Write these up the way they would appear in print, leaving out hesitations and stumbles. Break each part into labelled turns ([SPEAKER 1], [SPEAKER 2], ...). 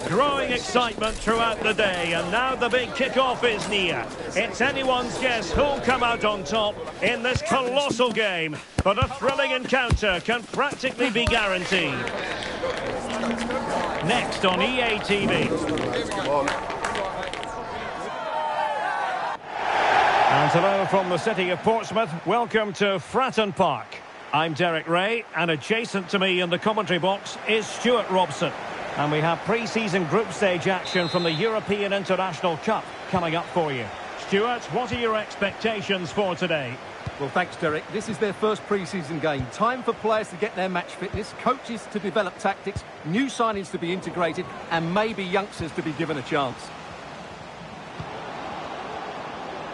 [SPEAKER 1] Growing excitement throughout the day, and now the big kick-off is near. It's anyone's guess who'll come out on top in this colossal game, but a thrilling encounter can practically be guaranteed. Next on EA TV. And hello from the city of Portsmouth. Welcome to Fratton Park. I'm Derek Ray, and adjacent to me in the commentary box is Stuart Robson. And we have pre-season group stage action from the European International Cup coming up for you. Stuart, what are your expectations for today?
[SPEAKER 2] Well, thanks, Derek. This is their first pre-season game. Time for players to get their match fitness, coaches to develop tactics, new signings to be integrated, and maybe youngsters to be given a chance.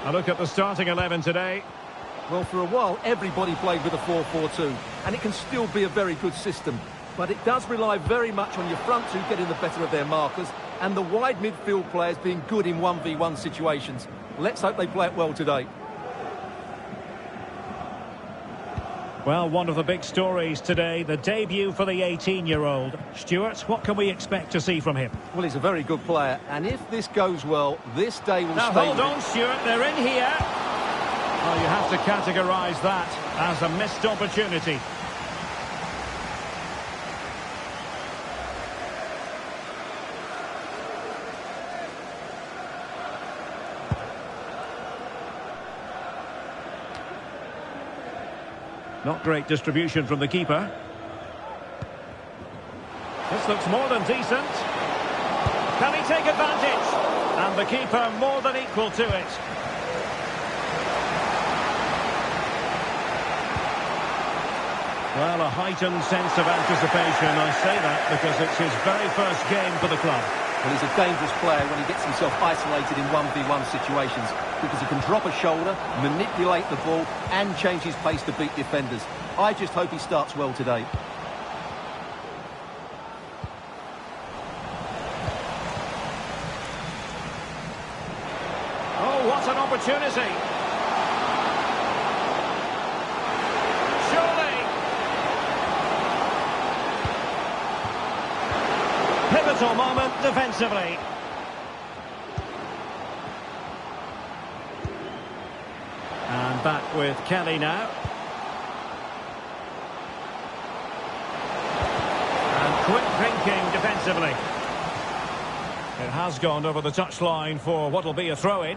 [SPEAKER 1] A look at the starting 11 today.
[SPEAKER 2] Well, for a while, everybody played with a 4-4-2, and it can still be a very good system. But it does rely very much on your front two getting the better of their markers and the wide midfield players being good in 1v1 situations. Let's hope they play it well today.
[SPEAKER 1] Well, one of the big stories today, the debut for the 18-year-old. Stuart, what can we expect to see from him?
[SPEAKER 2] Well, he's a very good player, and if this goes well, this day will
[SPEAKER 1] now,
[SPEAKER 2] stay.
[SPEAKER 1] Hold on, Stuart, they're in here. Oh, you have to categorise that as a missed opportunity. Not great distribution from the keeper. This looks more than decent. Can he take advantage? And the keeper more than equal to it. Well, a heightened sense of anticipation. I say that because it's his very first game for the club.
[SPEAKER 2] Well, he's a dangerous player when he gets himself isolated in 1v1 situations because he can drop a shoulder, manipulate the ball and change his pace to beat defenders. I just hope he starts well today.
[SPEAKER 1] Oh, what an opportunity! Pivotal moment defensively. And back with Kelly now. And quick thinking defensively. It has gone over the touchline for what will be a throw-in.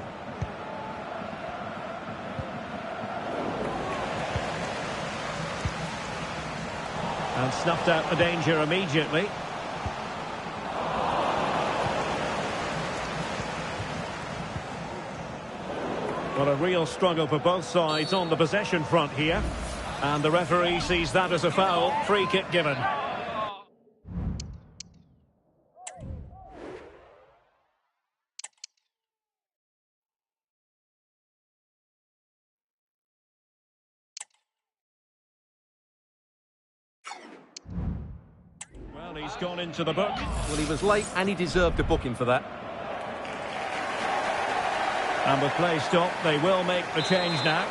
[SPEAKER 1] And snuffed out the danger immediately. Well, a real struggle for both sides on the possession front here. And the referee sees that as a foul. Free kick given. Well, he's gone into the book.
[SPEAKER 2] Well, he was late and he deserved a booking for that.
[SPEAKER 1] And with play stopped, they will make the change now.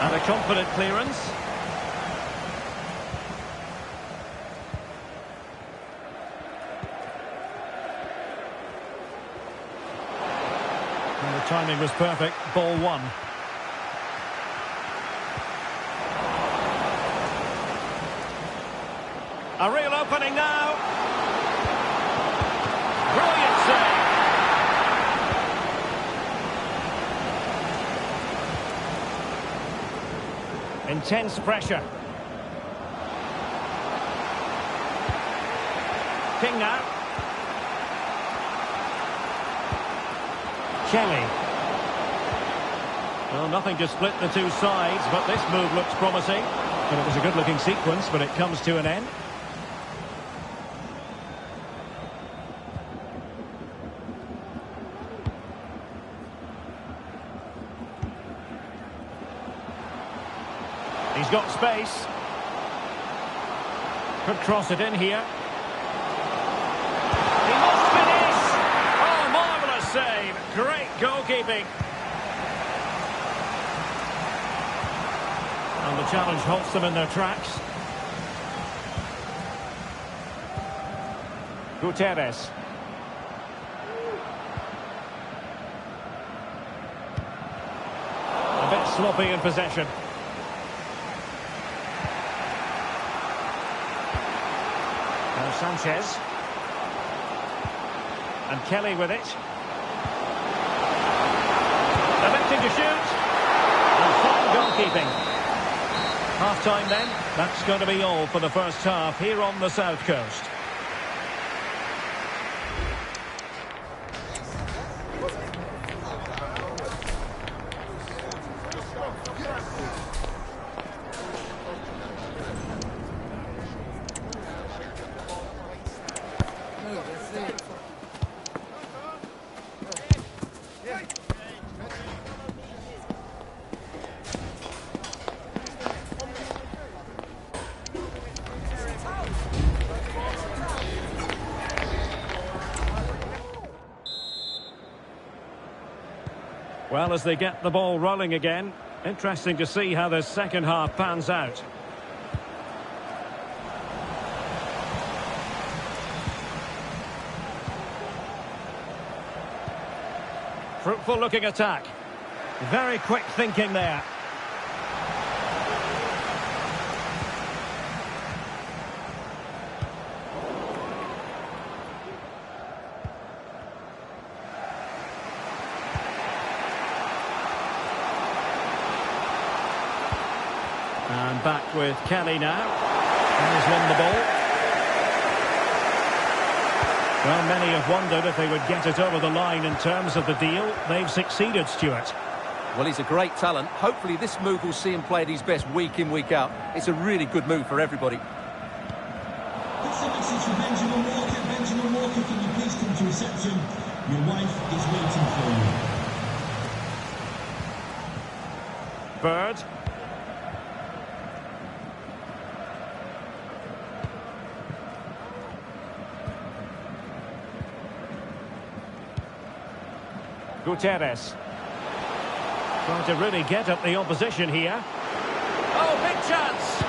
[SPEAKER 1] And a confident clearance. And the timing was perfect. Ball one. A real opening now. Brilliant save. Intense pressure. King now. Kelly. Well, nothing to split the two sides, but this move looks promising. And it was a good-looking sequence, but it comes to an end. He's got space. Could cross it in here. He must finish! Oh, marvellous save. Great goalkeeping. And the challenge halts them in their tracks. Gutierrez. A bit sloppy in possession. Now Sanchez. And Kelly with it. Attempting to shoot. And fine goalkeeping. Half-time then. That's going to be all for the first half here on the South Coast. Well, as they get the ball rolling again, interesting to see how the second half pans out. Fruitful looking attack. Very quick thinking there. And back with Kelly now. And he's won the ball. Well, many have wondered if they would get it over the line in terms of the deal. They've succeeded, Stuart.
[SPEAKER 2] Well, he's a great talent. Hopefully this move will see him play at his best week in, week out. It's a really good move for everybody.
[SPEAKER 3] That's a message for Benjamin Walker. Benjamin Walker, can you please come to reception? Your wife is waiting for you.
[SPEAKER 1] Bird. Gutierrez. Trying to really get at the opposition here. Oh, big chance!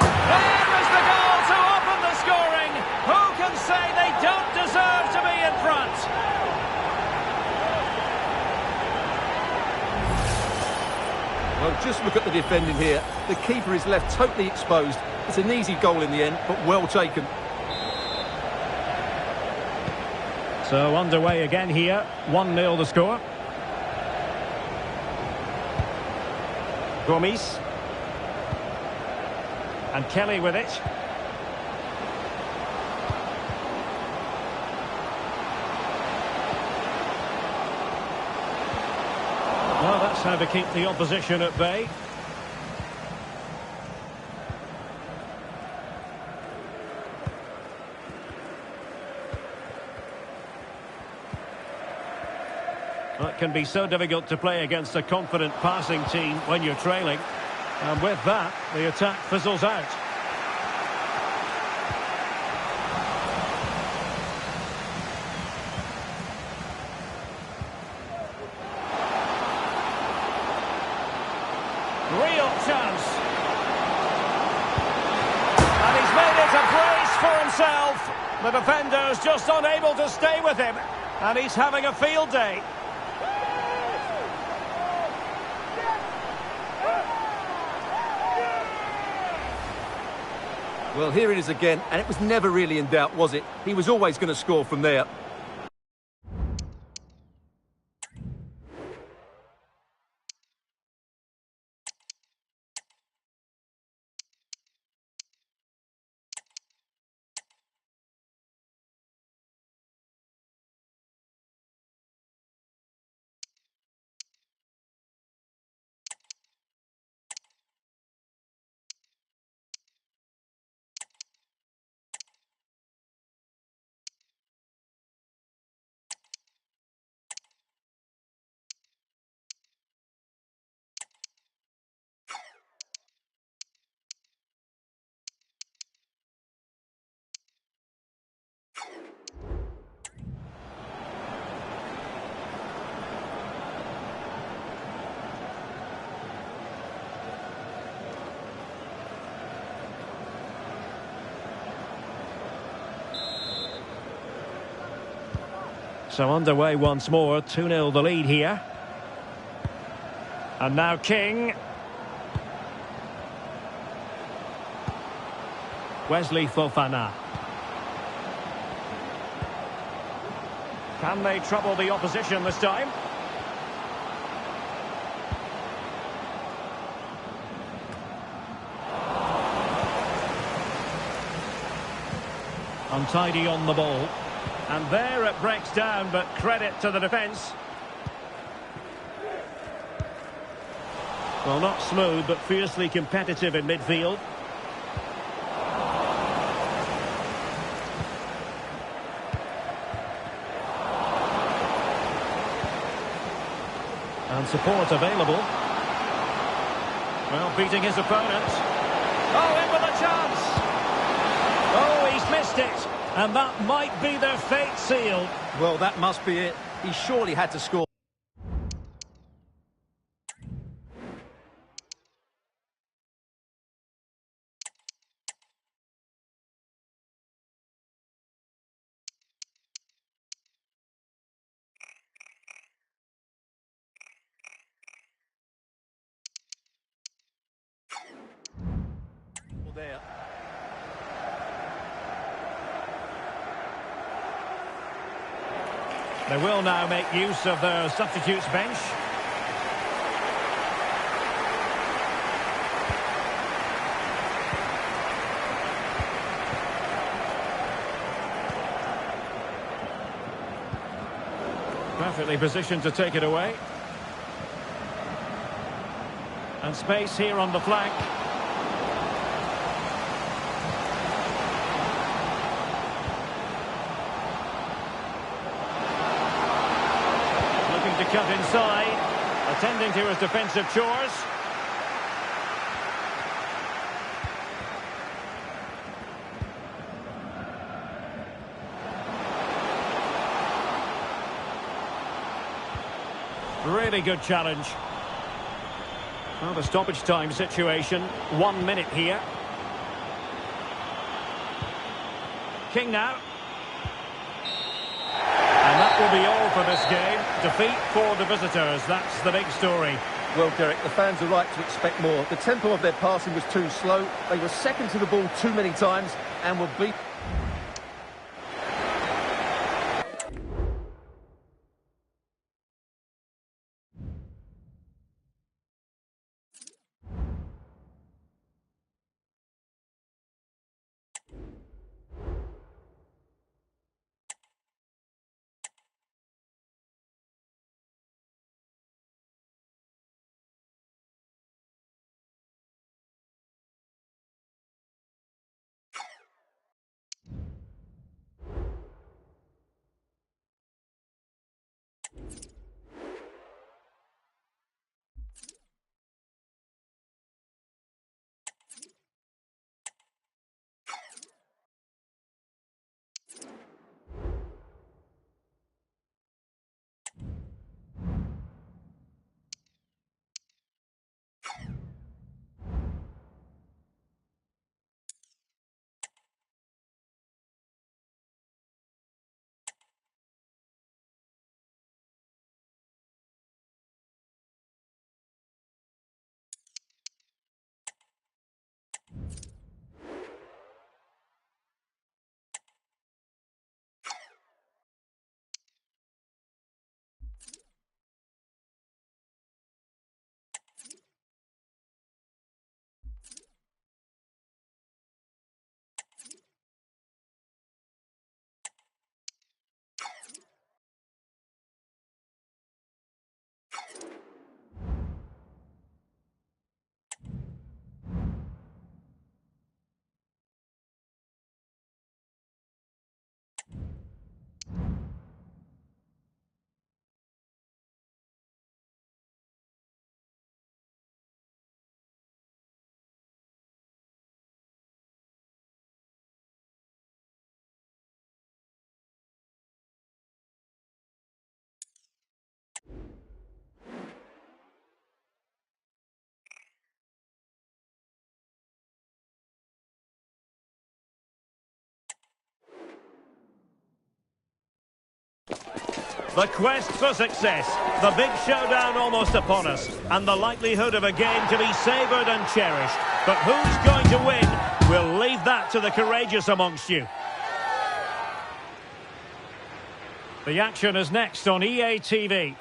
[SPEAKER 1] There is the goal to open the scoring! Who can say they don't deserve to be in front?
[SPEAKER 2] Well, just look at the defending here. The keeper is left totally exposed. It's an easy goal in the end, but well taken.
[SPEAKER 1] So underway again here. 1-0 the score. Gomes. And Kelly with it. Well, that's how to keep the opposition at bay. That can be so difficult to play against a confident passing team when you're trailing. And with that, the attack fizzles out. Real chance. And he's made it a brace for himself. The defender's just unable to stay with him. And he's having a field day.
[SPEAKER 2] Well, here it is again, and it was never really in doubt, was it? He was always going to score from there.
[SPEAKER 1] So underway once more, 2-0 the lead here. And now King. Wesley Fofana. Can they trouble the opposition this time? Untidy on the ball. And there it breaks down, but credit to the defence. Well, not smooth, but fiercely competitive in midfield. And support available. Well, beating his opponent. Oh, in with a chance! Oh, he's missed it! And that might be their fate sealed.
[SPEAKER 2] Well, that must be it. He surely had to score. There.
[SPEAKER 1] They will now make use of their substitutes bench. Perfectly positioned to take it away. And space here on the flank. To cut inside, attending to his defensive chores. Really good challenge. Well, the stoppage time situation, 1 minute here. King now. And that will be all for this game. Defeat for the visitors. That's the big story.
[SPEAKER 2] Well, Derek, the fans are right to expect more. The tempo of their passing was too slow. They were second to the ball too many times and were beat.
[SPEAKER 1] The quest for success, the big showdown almost upon us, and the likelihood of a game to be savoured and cherished. But who's going to win? We'll leave that to the courageous amongst you. The action is next on EA TV.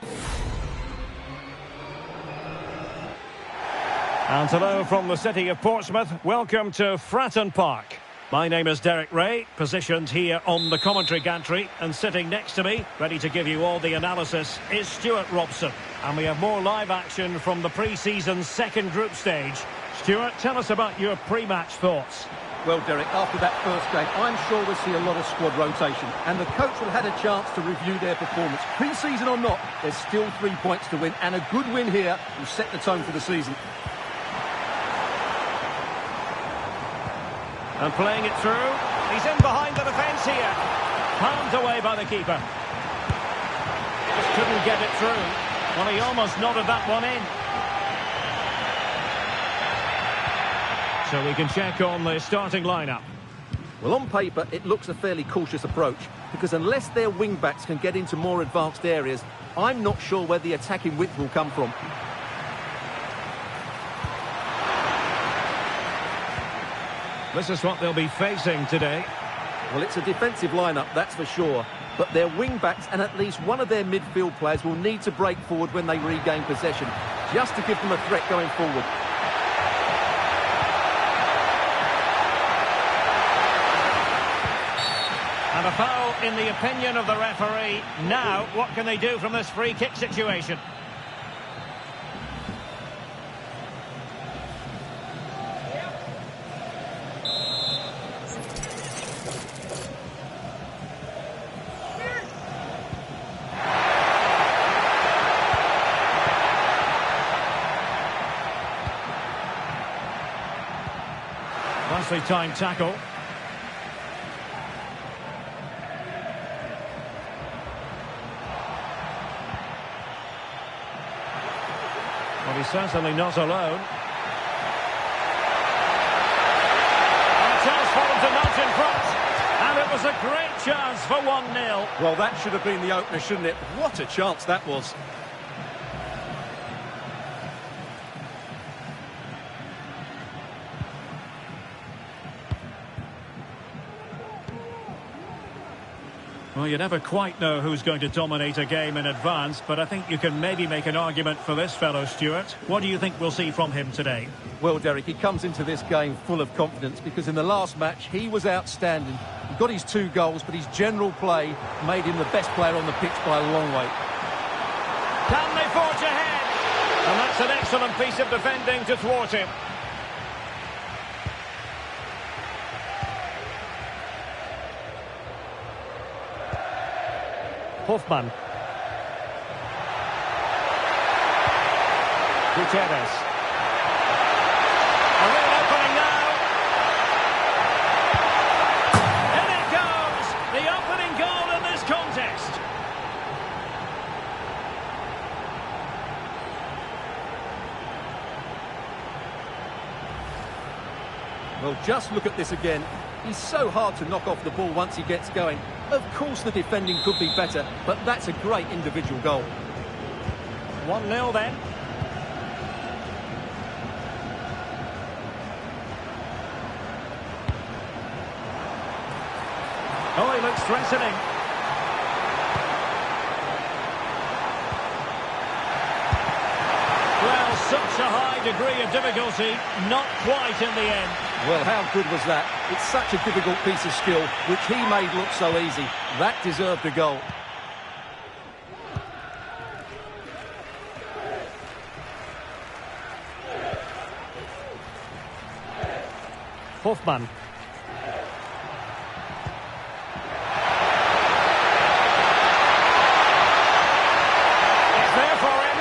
[SPEAKER 1] And hello from the city of Portsmouth. Welcome to Fratton Park. My name is Derek Ray, positioned here on the commentary gantry, and sitting next to me, ready to give you all the analysis, is Stuart Robson. And we have more live action from the pre-season second group stage. Stuart, tell us about your pre-match thoughts.
[SPEAKER 2] Well, Derek, after that first game, I'm sure we'll see a lot of squad rotation, and the coach will have had a chance to review their performance. Pre-season or not, there's still 3 points to win, and a good win here will set the tone for the season.
[SPEAKER 1] And playing it through. He's in behind the defence here. Palmed away by the keeper. Just couldn't get it through. Well, he almost nodded that one in. So we can check on the starting lineup.
[SPEAKER 2] Well, on paper, it looks a fairly cautious approach, because unless their wing-backs can get into more advanced areas, I'm not sure where the attacking width will come from.
[SPEAKER 1] This is what they'll be facing today.
[SPEAKER 2] Well, it's a defensive lineup, that's for sure. But their wing-backs and at least one of their midfield players will need to break forward when they regain possession, just to give them a threat going forward.
[SPEAKER 1] And a foul in the opinion of the referee. Now, what can they do from this free kick situation? Nicely timed tackle. Well, he's certainly not alone. And a chance for him to nudge in front. And it was a great chance for 1-0.
[SPEAKER 2] Well, that should have been the opener, shouldn't it? What a chance that was.
[SPEAKER 1] Well, you never quite know who's going to dominate a game in advance, but I think you can maybe make an argument for this fellow, Stuart. What do you think we'll see from him today?
[SPEAKER 2] Well, Derek, he comes into this game full of confidence, because in the last match, he was outstanding. He got his 2 goals, but his general play made him the best player on the pitch by a long way.
[SPEAKER 1] Can they forge ahead? And that's an excellent piece of defending to thwart him. Hoffman. Gutierrez. A real opening now. In it goes! The opening goal in this contest.
[SPEAKER 2] Well, just look at this again. He's so hard to knock off the ball once he gets going. Of course the defending could be better, but that's a great individual goal.
[SPEAKER 1] 1-0 then. Oh, he looks threatening. Well, such a high degree of difficulty, not quite in the end.
[SPEAKER 2] Well, how good was that? It's such a difficult piece of skill, which he made look so easy. That deserved a goal.
[SPEAKER 1] Hoffman. It's there for him.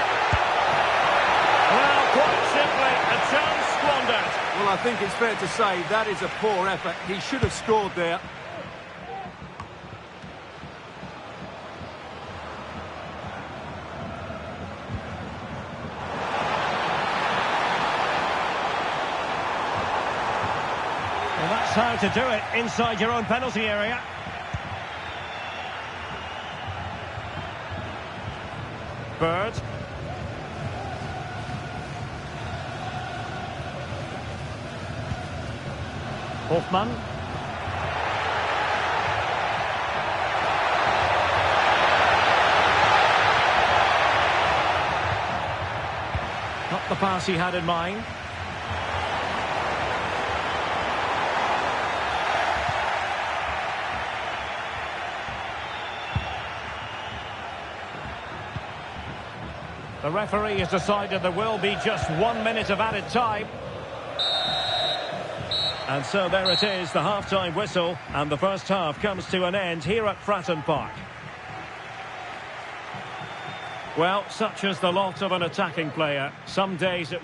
[SPEAKER 1] Well, quite simply, a chance squandered.
[SPEAKER 2] Well, I think it's fair to say that is a poor effort. He should have scored there.
[SPEAKER 1] Well, that's how to do it inside your own penalty area. Bird. Hofmann. Not the pass he had in mind. The referee has decided there will be just 1 minute of added time. And so there it is, the half-time whistle, and the first half comes to an end here at Fratton Park. Well, such is the lot of an attacking player. Some days it...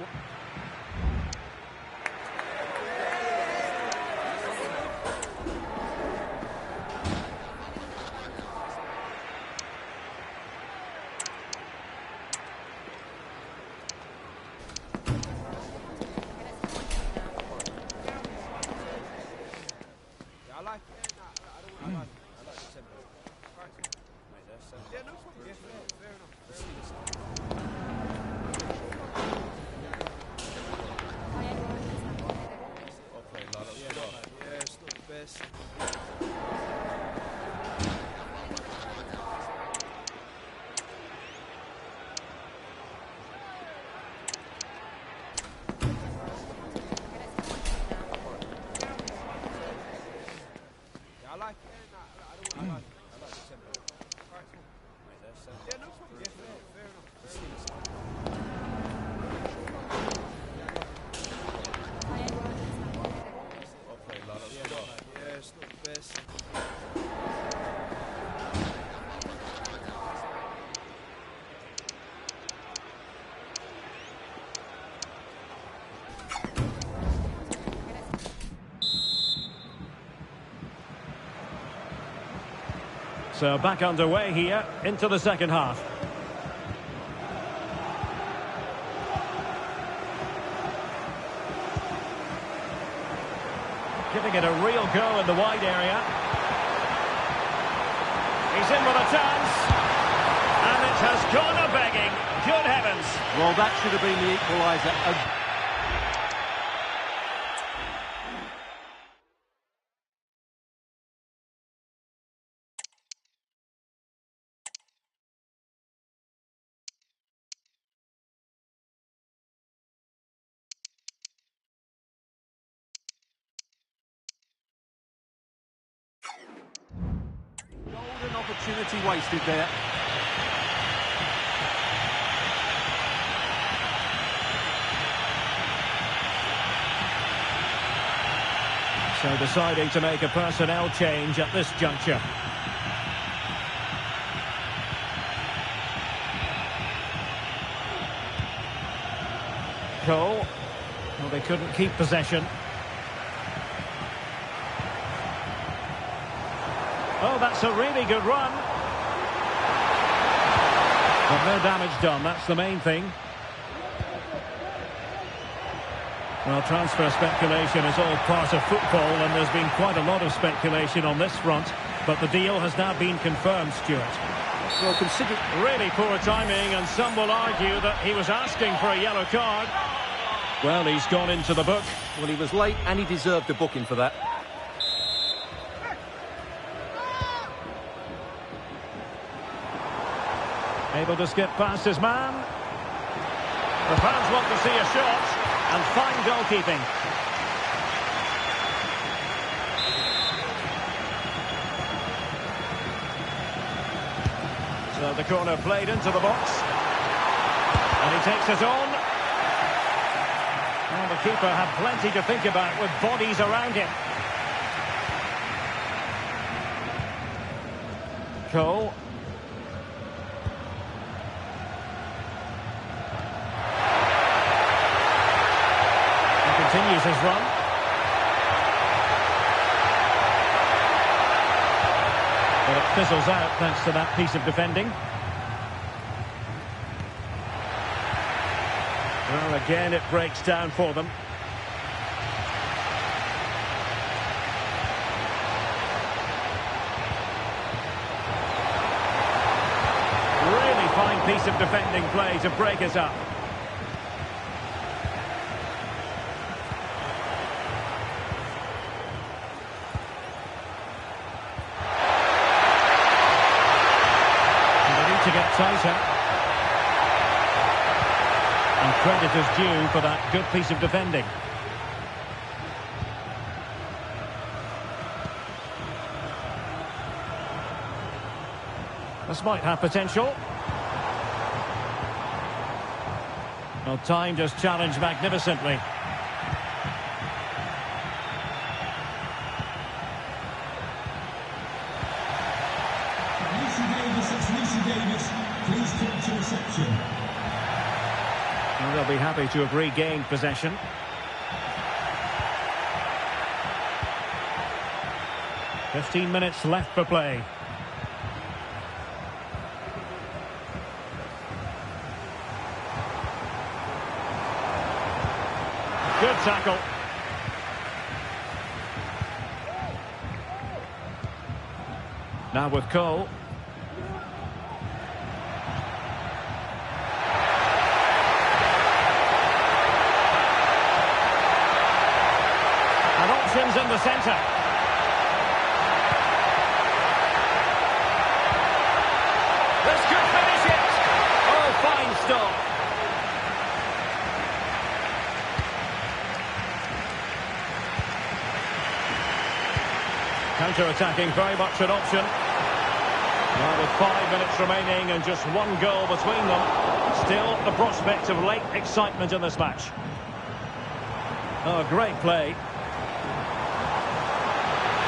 [SPEAKER 1] So back underway here into the second half. Giving it a real go in the wide area. He's in with a chance. And it has gone a-begging. Good heavens.
[SPEAKER 2] Well, that should have been the equaliser. Golden opportunity wasted there.
[SPEAKER 1] So deciding to make a personnel change at this juncture. Cole. Well, they couldn't keep possession. Oh, that's a really good run. But no damage done, that's the main thing. Well, transfer speculation is all part of football, and there's been quite a lot of speculation on this front. But the deal has now been confirmed, Stuart.
[SPEAKER 2] Well, consider...
[SPEAKER 1] Really poor timing, and some will argue that he was asking for a yellow card. Well, he's gone into the book.
[SPEAKER 2] Well, he was late, and he deserved a booking for that.
[SPEAKER 1] Able to skip past his man. The fans want to see a shot, and fine goalkeeping. So the corner played into the box. And he takes it on. Well, the keeper had plenty to think about with bodies around him. Cole. Continues his run. But it fizzles out thanks to that piece of defending. Well, again, it breaks down for them. Really fine piece of defending play to break it up. They need to get tighter. And credit is due for that good piece of defending. This might have potential. Well, time just challenged magnificently.
[SPEAKER 3] Lucy Davis, that's Lucy Davis. Please come to reception.
[SPEAKER 1] And they'll be happy to have regained possession. "15 minutes left for play. Good tackle. Now with Cole. And options in the centre. This could finish it. Oh, fine stop. Counter-attacking, very much an option. Now with 5 minutes remaining and just one goal between them, still the prospect of late excitement in this match. Oh, great play.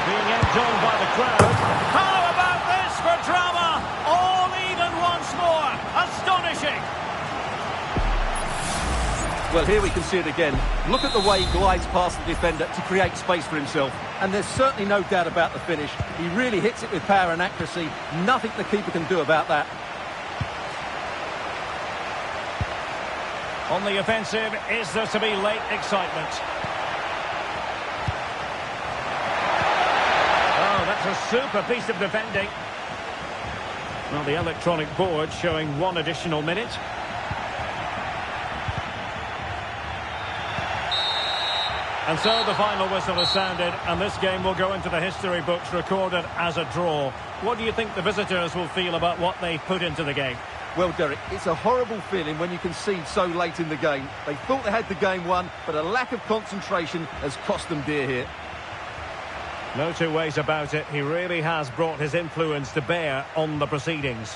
[SPEAKER 1] Being egged on by the crowd. How about this for drama? All even once more. Astonishing.
[SPEAKER 2] Well, here we can see it again. Look at the way he glides past the defender to create space for himself. And there's certainly no doubt about the finish. He really hits it with power and accuracy. Nothing the keeper can do about that.
[SPEAKER 1] On the offensive, is there to be late excitement? Oh, that's a super piece of defending. Well, the electronic board showing one additional minute. And so the final whistle has sounded, and this game will go into the history books recorded as a draw. What do you think the visitors will feel about what they put into the game?
[SPEAKER 2] Well, Derek, it's a horrible feeling when you concede so late in the game. They thought they had the game won, but a lack of concentration has cost them dear here.
[SPEAKER 1] No two ways about it. He really has brought his influence to bear on the proceedings.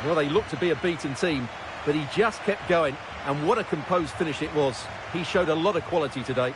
[SPEAKER 2] Well, they looked to be a beaten team, but he just kept going, and what a composed finish it was. He showed a lot of quality today.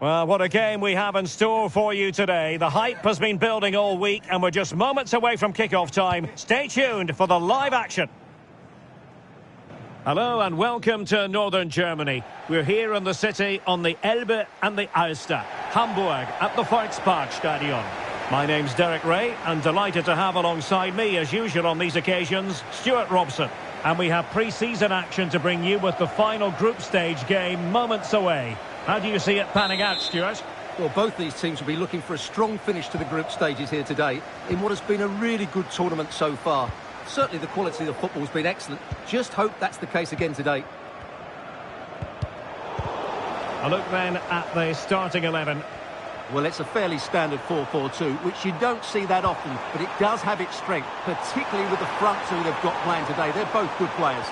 [SPEAKER 1] Well, what a game we have in store for you today. The hype has been building all week and we're just moments away from kickoff time. Stay tuned for the live action. Hello and welcome to Northern Germany. We're here in the city on the Elbe and the Alster, Hamburg at the Volksparkstadion. My name's Derek Ray and delighted to have alongside me, as usual on these occasions, Stuart Robson. And we have pre-season action to bring you with the final group stage game moments away. How do you see it panning out, Stuart?
[SPEAKER 2] Well, both these teams will be looking for a strong finish to the group stages here today in what has been a really good tournament so far. Certainly the quality of the football has been excellent. Just hope that's the case again today.
[SPEAKER 1] A look then at the starting 11.
[SPEAKER 2] Well, it's a fairly standard 4-4-2, which you don't see that often, but it does have its strength, particularly with the front two they've got playing today. They're both good players.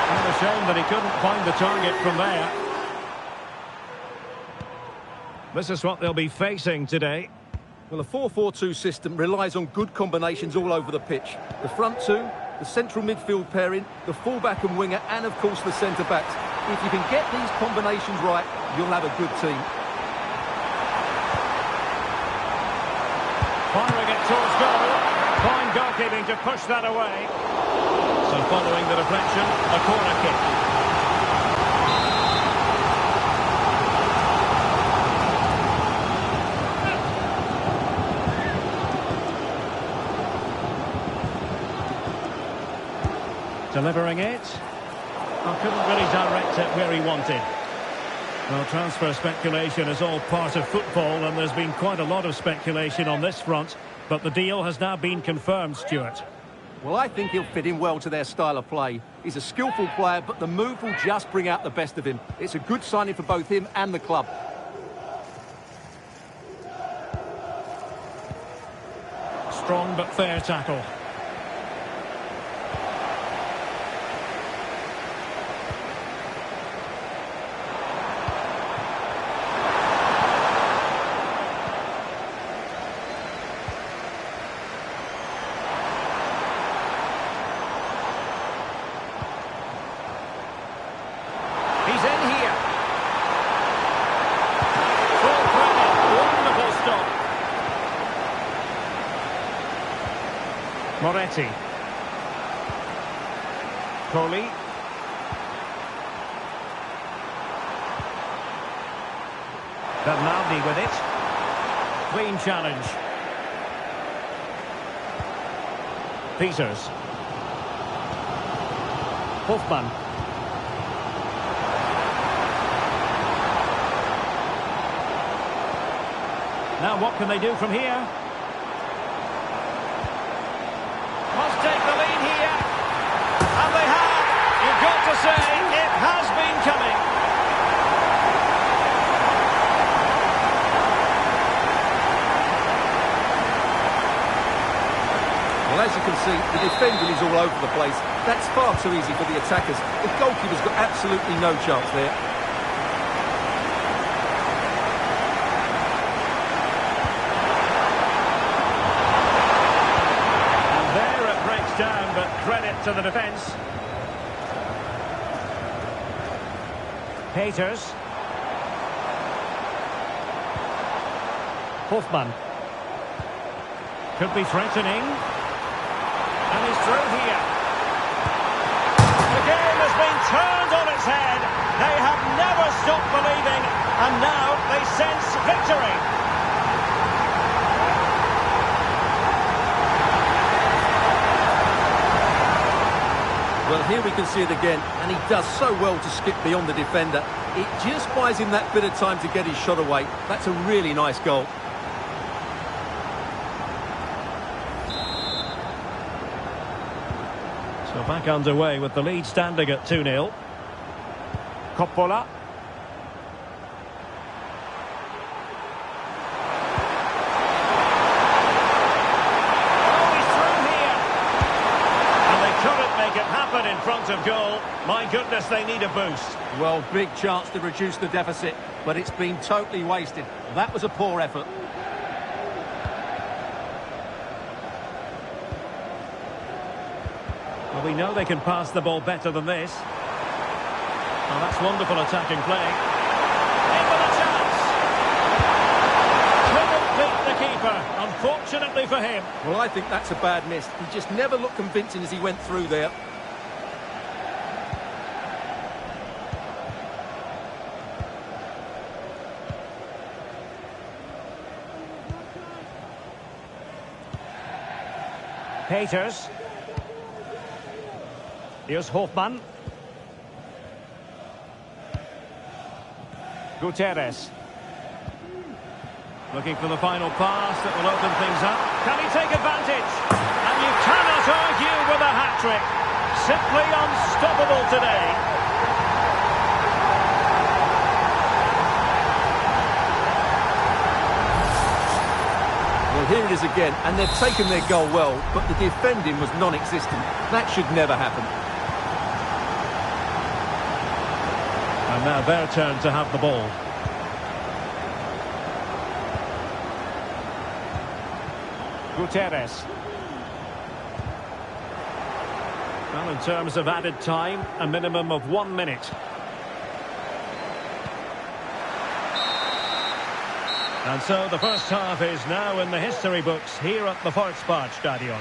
[SPEAKER 1] And a shame that he couldn't find the target from there. This is what they'll be facing today.
[SPEAKER 2] Well, a 4-4-2 system relies on good combinations all over the pitch. The front two, the central midfield pairing, the fullback and winger, and of course the centre-backs. If you can get these combinations right, you'll have a good team.
[SPEAKER 1] Firing it towards goal. Fine goalkeeping to push that away. So following the deflection, a corner kick. Delivering it. Oh, couldn't really direct it where he wanted. Well, transfer speculation is all part of football, and there's been quite a lot of speculation on this front, but the deal has now been confirmed, Stuart.
[SPEAKER 2] Well, I think he'll fit in well to their style of play. He's a skillful player, but the move will just bring out the best of him. It's a good signing for both him and the club.
[SPEAKER 1] Strong but fair tackle. He's in here. Full credit. Wonderful stop. Moretti. Coley. Bernardi with it. Clean challenge. Peters. Hofmann. Now what can they do from here? Must take the lead here. And they have. You've got to say, it has been coming.
[SPEAKER 2] Well, as you can see, the defending is all over the place. That's far too easy for the attackers. The goalkeeper's got absolutely no chance there.
[SPEAKER 1] Down, but credit to the defence. Peters. Hofmann. Could be threatening. And he's through here. The game has been turned on its head. They have never stopped believing, and now they sense victory.
[SPEAKER 2] Well, here we can see it again, and he does so well to skip beyond the defender. It just buys him that bit of time to get his shot away. That's a really nice goal.
[SPEAKER 1] So back underway with the lead standing at 2-0. Coppola. In front of goal. My goodness, they need a boost.
[SPEAKER 2] Well, big chance to reduce the deficit, but it's been totally wasted. That was a poor effort.
[SPEAKER 1] Well, we know they can pass the ball better than this. Well, that's wonderful attacking play. In with a chance. Couldn't beat the keeper, unfortunately for him.
[SPEAKER 2] Well, I think that's a bad miss. He just never looked convincing as he went through there.
[SPEAKER 1] Peters. Here's Hofmann. Gutierrez. Looking for the final pass that will open things up. Can he take advantage? And you cannot argue with a hat-trick. Simply unstoppable today.
[SPEAKER 2] Well, here it is again, and they've taken their goal well, but the defending was non-existent. That should never happen.
[SPEAKER 1] And now their turn to have the ball. Gutierrez. Well, in terms of added time, a minimum of 1 minute. And so the first half is now in the history books here at the Volksparkstadion.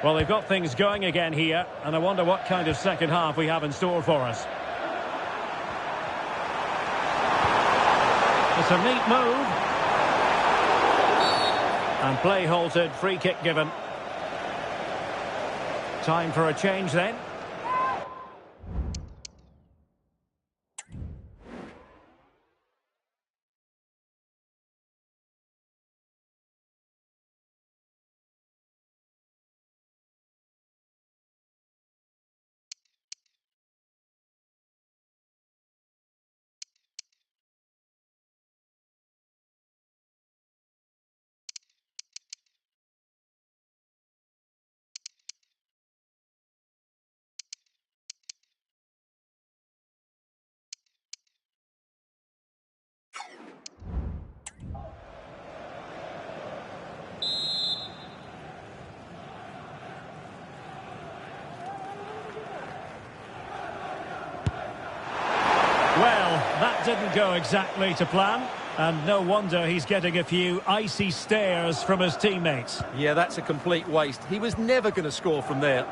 [SPEAKER 1] Well, they've got things going again here, and I wonder what kind of second half we have in store for us. It's a neat move. And play halted, free kick given. Time for a change then. Well, that didn't go exactly to plan, and no wonder he's getting a few icy stares from his teammates.
[SPEAKER 2] Yeah, that's a complete waste. He was never going to score from there.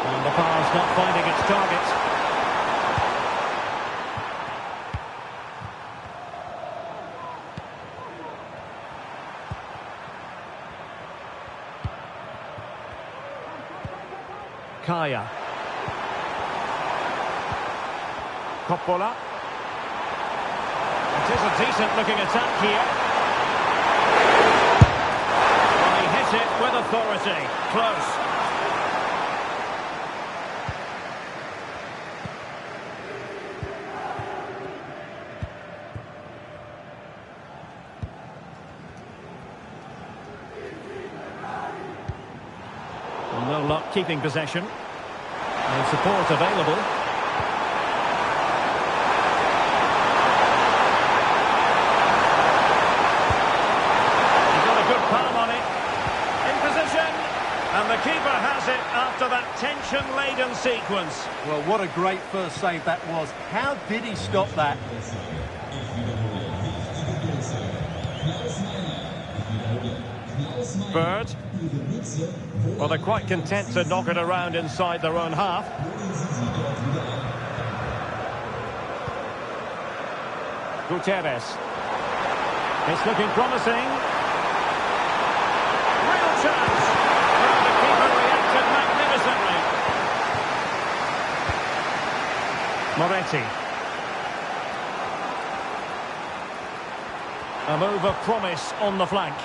[SPEAKER 1] And the pass not finding its target. Kaya. Coppola. It is a decent-looking attack here. Well, he hit it with authority. Close. Well, no luck keeping possession. And support available. He got a good palm on it. In position. And the keeper has it after that tension-laden sequence.
[SPEAKER 2] Well, what a great first save that was. How did he stop that?
[SPEAKER 1] Bird. Well, they're quite content to knock it around inside their own half. Gutierrez. It's looking promising. Real chance. Well, the keeper reacted magnificently. Moretti. A move of promise on the flank.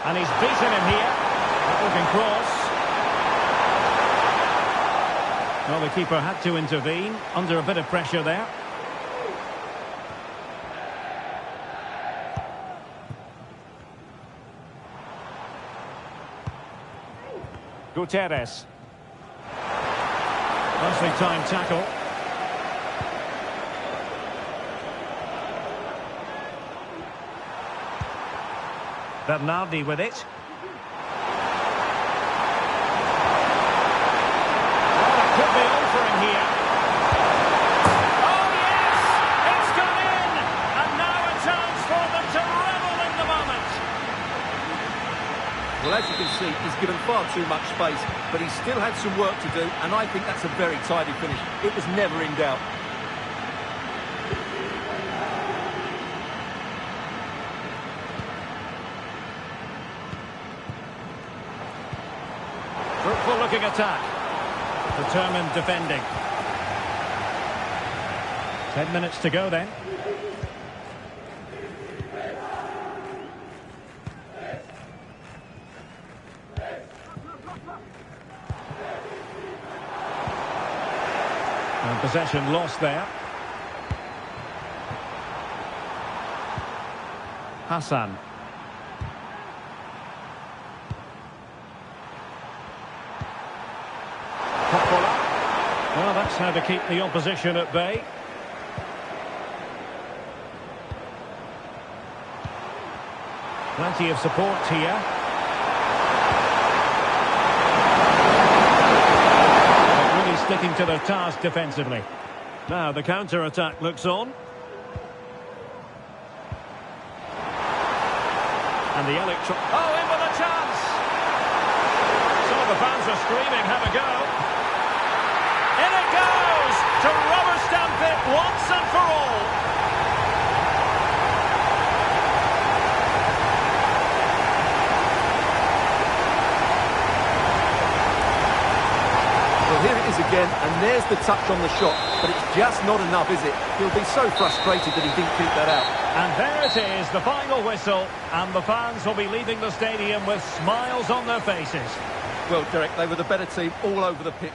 [SPEAKER 1] And he's beaten him here. Looking cross. Well, the keeper had to intervene under a bit of pressure there. Gutierrez. Nicely timed tackle. Bernardi with it. Well, it could be on for him here. Oh, yes! It's gone in! And now a chance for them to revel in the moment.
[SPEAKER 2] Well, as you can see, he's given far too much space, but he still had some work to do, and I think that's a very tidy finish. It was never in doubt.
[SPEAKER 1] Fruitful looking attack. Determined defending. 10 minutes to go then. And possession lost there. Hassan. Well, that's how to keep the opposition at bay. Plenty of support here. But really sticking to their task defensively. Now the counter-attack looks on. And the electro... Oh, in with a chance! Some of the fans are screaming, have a go. In it goes to rubber stamp it once and for all.
[SPEAKER 2] Well, here it is again, and there's the touch on the shot, but it's just not enough, is it? He'll be so frustrated that he didn't keep that out.
[SPEAKER 1] And there it is, the final whistle, and the fans will be leaving the stadium with smiles on their faces.
[SPEAKER 2] Well, Derek, they were the better team all over the pitch.